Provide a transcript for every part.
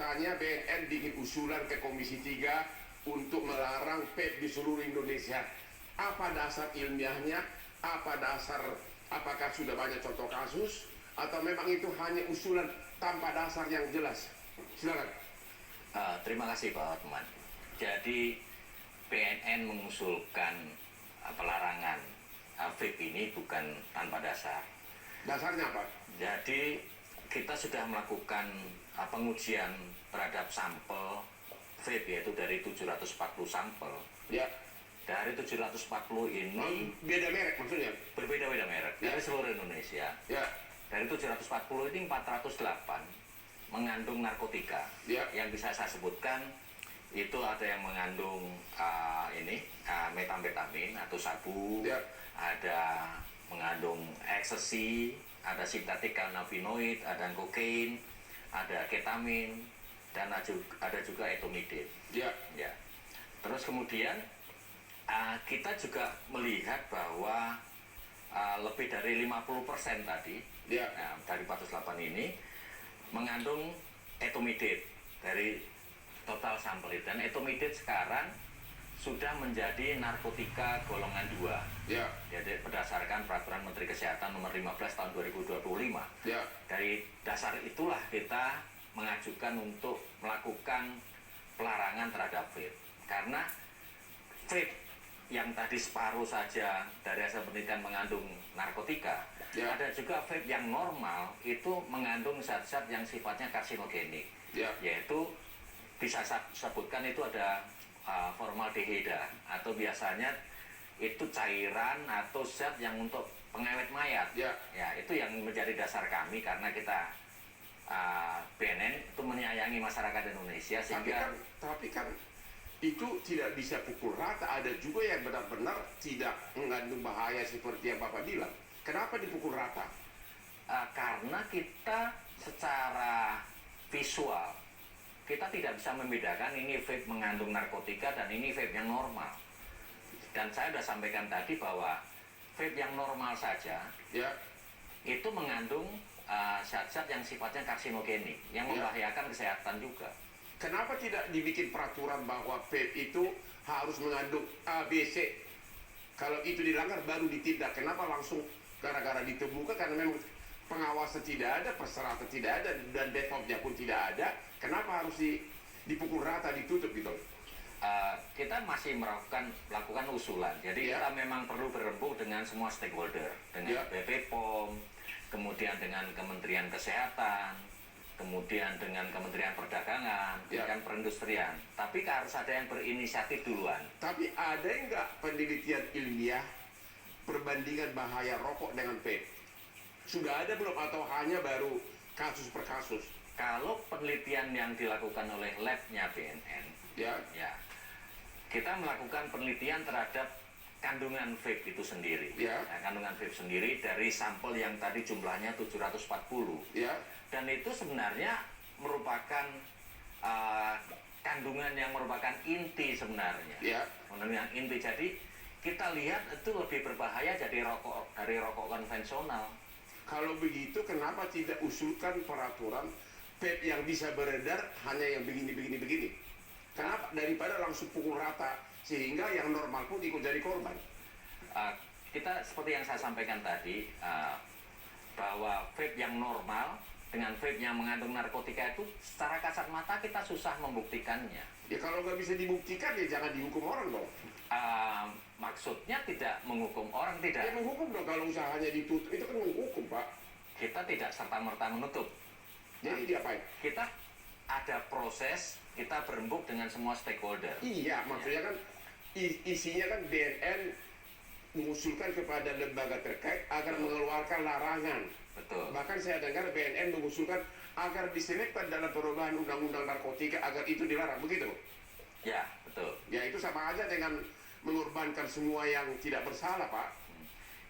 katanya BNN bikin usulan ke Komisi 3 untuk melarang vape di seluruh Indonesia. Apa dasar ilmiahnya? Apakah sudah banyak contoh kasus? Atau memang itu hanya usulan tanpa dasar yang jelas? Silakan. Terima kasih Pak Otman. Jadi BNN mengusulkan pelarangan vape ini bukan tanpa dasar. Dasarnya apa? Jadi kita sudah melakukan pengujian terhadap sampel vape, yaitu dari 740 sampel. Ya. Dari 740 ini Beda merek maksudnya? berbeda-beda merek Ya. dari seluruh Indonesia. Ya. Dari 740 ini 408 mengandung narkotika. Ya. Yang bisa saya sebutkan itu ada yang mengandung metamfetamin atau sabu, Ya. ada mengandung ecstasy, ada sintetik cannabinoid, ada kokain, ada ketamin, dan ada juga etomidate. Ya. Ya. Terus kemudian kita juga melihat bahwa lebih dari 50% tadi, Ya. dari 408 ini mengandung etomidate dari total sampel itu. Dan etomidate sekarang sudah menjadi narkotika golongan 2. Ya. Jadi berdasarkan Peraturan Menteri Kesehatan Nomor 15 Tahun 2025. Ya. Dari dasar itulah kita mengajukan untuk melakukan pelarangan terhadap vape. Karena vape yang tadi separuh saja dari hasil penelitian mengandung narkotika, Ya. ada juga vape yang normal itu mengandung zat-zat yang sifatnya karsinogenik, Ya. yaitu bisa sebutkan itu ada formaldehida, atau biasanya itu cairan atau zat yang untuk pengawet mayat. Ya. Ya, itu yang menjadi dasar kami karena kita BNN itu menyayangi masyarakat Indonesia sehingga Tapi kan itu tidak bisa pukul rata. Ada juga yang benar-benar tidak mengandung bahaya seperti yang Bapak bilang. Kenapa dipukul rata? karena kita secara visual kita tidak bisa membedakan ini vape mengandung narkotika dan ini vape yang normal. Dan saya sudah sampaikan tadi bahwa vape yang normal saja Ya. itu mengandung zat-zat yang sifatnya karsinogenik yang Ya. membahayakan kesehatan juga. Kenapa tidak dibikin peraturan bahwa vape itu harus mengandung ABC? Kalau itu dilanggar baru ditindak. Kenapa langsung gara-gara ditemukan? Karena memang pengawasan tidak ada, persyaratan tidak ada, dan BPOM-nya pun tidak ada. Kenapa harus dipukul rata, ditutup gitu? Kita masih melakukan usulan. Jadi Ya. kita memang perlu berembuk dengan semua stakeholder, dengan Ya. BPOM, kemudian dengan Kementerian Kesehatan, kemudian dengan Kementerian Perdagangan, Ya. dengan perindustrian. Tapi harus ada yang berinisiatif duluan. Tapi ada nggak penelitian ilmiah perbandingan bahaya rokok dengan vape? Sudah ada belum atau hanya baru kasus per kasus? Kalau penelitian yang dilakukan oleh labnya BNN, Ya. ya, kita melakukan penelitian terhadap kandungan vape itu sendiri. Ya. Nah, kandungan vape sendiri dari sampel yang tadi jumlahnya 740. Ya. Dan itu sebenarnya merupakan kandungan yang merupakan inti sebenarnya. Ya. Kandungan inti. Jadi kita lihat itu lebih berbahaya dari rokok konvensional. Kalau begitu kenapa tidak usulkan peraturan vape yang bisa beredar hanya yang begini? Kenapa daripada langsung pukul rata sehingga yang normal pun ikut jadi korban? Kita seperti yang saya sampaikan tadi, bahwa vape yang normal dengan vape yang mengandung narkotika itu secara kasat mata kita susah membuktikannya. Ya kalau nggak bisa dibuktikan ya jangan dihukum orang dong. Maksudnya tidak menghukum orang, Ya tidak. menghukum dong kalau usahanya ditutup, itu kan menghukum Pak. Kita tidak serta-merta menutup. Jadi diapain? Kita ada proses, kita berembuk dengan semua stakeholder. Iya, maksudnya kan isinya kan BNN mengusulkan kepada lembaga terkait agar mengeluarkan larangan. Betul. Bahkan saya dengar BNN mengusulkan agar diselipkan dalam perubahan undang-undang narkotika agar itu dilarang, begitu? Ya, betul. Ya itu sama aja dengan mengorbankan semua yang tidak bersalah, Pak.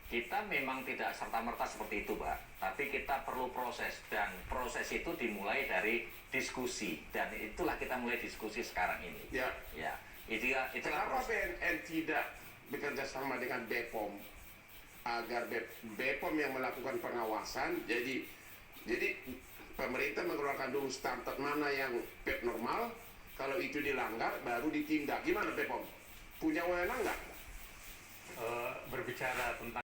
Kita memang tidak serta-merta seperti itu, Pak. Tapi kita perlu proses, dan proses itu dimulai dari diskusi. Dan itulah kita mulai diskusi sekarang ini. Ya. Ya, itulah Kenapa proses. BNN tidak bekerja sama dengan BPOM agar BPOM yang melakukan pengawasan? Jadi pemerintah mengeluarkan dulu standar mana yang vape normal, kalau itu dilanggar baru ditindak. Gimana Bepom? Punya wewenang nggak? Berbicara tentang